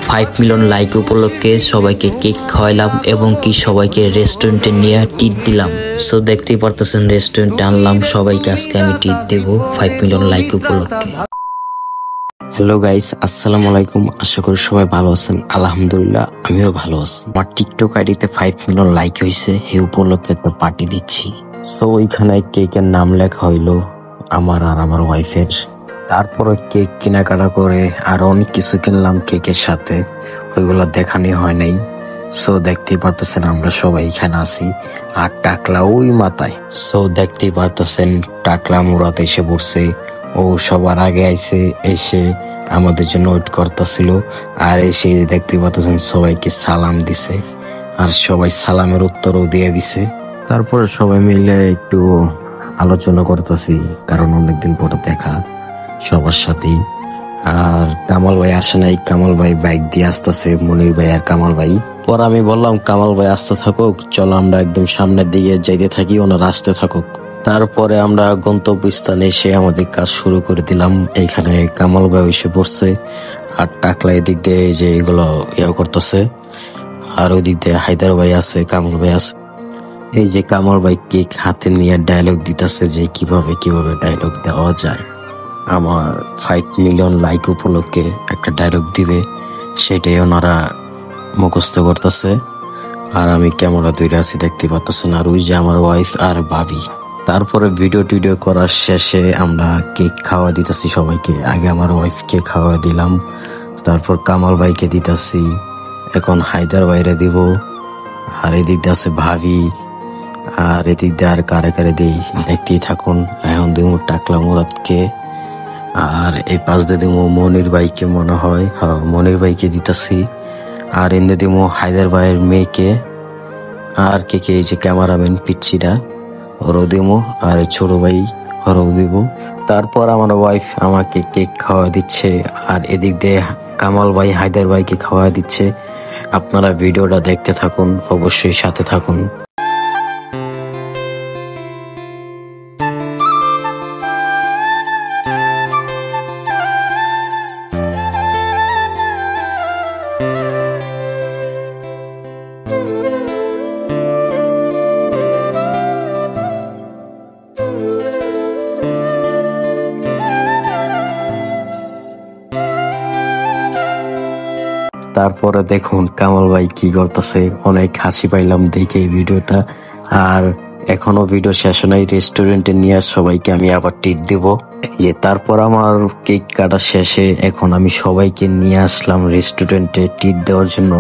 5 million like উপলক্ষে সবাইকে cake খাওয়াইলাম এবং কি সবাইকে রেস্টুরেন্টে নিয়ে ট্রিট দিলাম। সো দেখতেই পারতেছেন রেস্টুরেন্টে আনলাম সবাইকে, আজকে আমি ট্রিট দেবো 5 মিলিয়ন লাইক উপলক্ষে। হ্যালো গাইস, আসসালামু আলাইকুম। আশা করি সবাই ভালো আছেন। আলহামদুলিল্লাহ আমিও ভালো আছি। আমার টিকটক আইডিতে 5 মিলিয়ন লাইক হয়েছে, এই উপলক্ষে একটা পার্টি দিচ্ছি। সো ওইখানে কেকের নাম লেখা হইলো আমার আর আমার ওয়াইফের। তারপরে কেক কেনাকাটা করে আর অনেক কিছু কিনলাম কেকের সাথে, ওইগুলো দেখানি হয় নাই। সো দেখতেই পারতেছেন আমরা সবাই এখানে আছি আর টাকলা ওই মাথায়। সো দেখতেই পারতেছেন টাকলা মুরাদ এসে পড়ছে, ও সবার আগে আইছে, এসে আমাদের জন্য ওয়েট করতেছিল। আর এসে দেখতে পাচ্ছেন সবাইকে সালাম দিছে আর সবাই সালামের উত্তরও দিয়ে দিছে। তারপরে সবাই মিলে একটু আলোচনা করতেছি, কারণ অনেকদিন পরে দেখা সবার সাথেই। আর কামাল ভাই আসে নাই, কামাল ভাই বাইক দিয়ে আসতেছে, মনির ভাই আর কামাল ভাই। পর আমি বললাম কামাল ভাই আসতে থাকুক, চলো আমরা একদম সামনের দিকে যাইতে থাকি, ওনারা আসতে থাকুক। তারপরে আমরা গন্তব্যস্থানে এসে আমাদের কাজ শুরু করে দিলাম। এইখানে কামাল ভাই এসে পড়ছে আর টাকলা এদিক দিয়ে যে এগুলো ইয়া করতেছে, আর ওই দিক দিয়ে হায়দার ভাই আছে, কামাল ভাই আছে। এই যে কামাল ভাই কেক হাতে নিয়ে ডায়লগ দিতেছে যে কিভাবে কিভাবে ডায়লগ দেওয়া যায়। আমার 5 মিলিয়ন লাইক উপলক্ষে একটা ডায়লগ দিবে, সেটাই ওনারা মুখস্থ করতেছে। আর আমি ক্যামেরা ধরে আছি, দেখতে পাচ্ছেন। আর ওই যে আমার ওয়াইফ আর ভাবি। তারপরে ভিডিও করার শেষে আমরা কেক খাওয়া দিতেছি সবাইকে। আগে আমার ওয়াইফকে খাওয়া দিলাম, তারপর কামাল ভাইকে দিতেছি, এখন হায়দার ভাইরে দিব। আর এদিক দিয়ে আছে ভাবি, আর এদিক দিয়ে আর কারে কারে দিই দেখতেই থাকুন। এখন দিব টাকলা মুরাদকে, আর এই পাশ দিয়ে দিব মনির ভাইকে, মনে হয় হ্যাঁ মনির ভাইকে দিতেছি। আর এনে দিব হায়দার ভাইয়ের মেয়েকে, আর কে এই যে ক্যামেরাম্যান পিচ্ছিটা ওরও দিব, আর ছোট ভাই ওরও দিব। তারপর আমার ওয়াইফ আমাকে কেক খাওয়া দিচ্ছে, আর এদিক দিয়ে কামাল ভাই হায়দার ভাইকে খাওয়া দিচ্ছে। আপনারা ভিডিওটা দেখতে থাকুন, অবশ্যই সাথে থাকুন। তারপরে দেখুন কামাল ভাই কি করতেছে, অনেক হাসি পাইলাম দেখে এই ভিডিওটা। আর এখনো ভিডিও শেষ নাই, রেস্টুরেন্টে নিয়ে সবাইকে আমি আবার ট্রিট দিব। তারপর আমার কেক কাটা শেষে এখন আমি সবাইকে নিয়ে আসলাম রেস্টুরেন্টে ট্রিট দেওয়ার জন্য।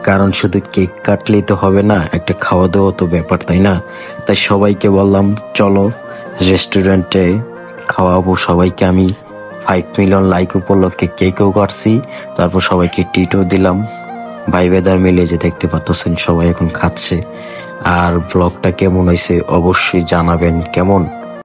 কারণ শুধু কেক কাটলেই তো হবে না, একটা খাওয়া দাওয়া তো ব্যাপার, তাই না? তাই সবাইকে বললাম চলো রেস্টুরেন্টে খাওয়াবো সবাইকে। আমি 5 মিলিয়ন লাইক উপলক্ষে কেকও কাটছি, তারপর সবাইকে ট্রিটও দিলাম। ভাই বেদার মিলে যে দেখতে পাচ্ছেন সবাই এখন খাচ্ছে। আর ব্লগটা কেমন হয়েছে অবশ্যই জানাবেন। কেমন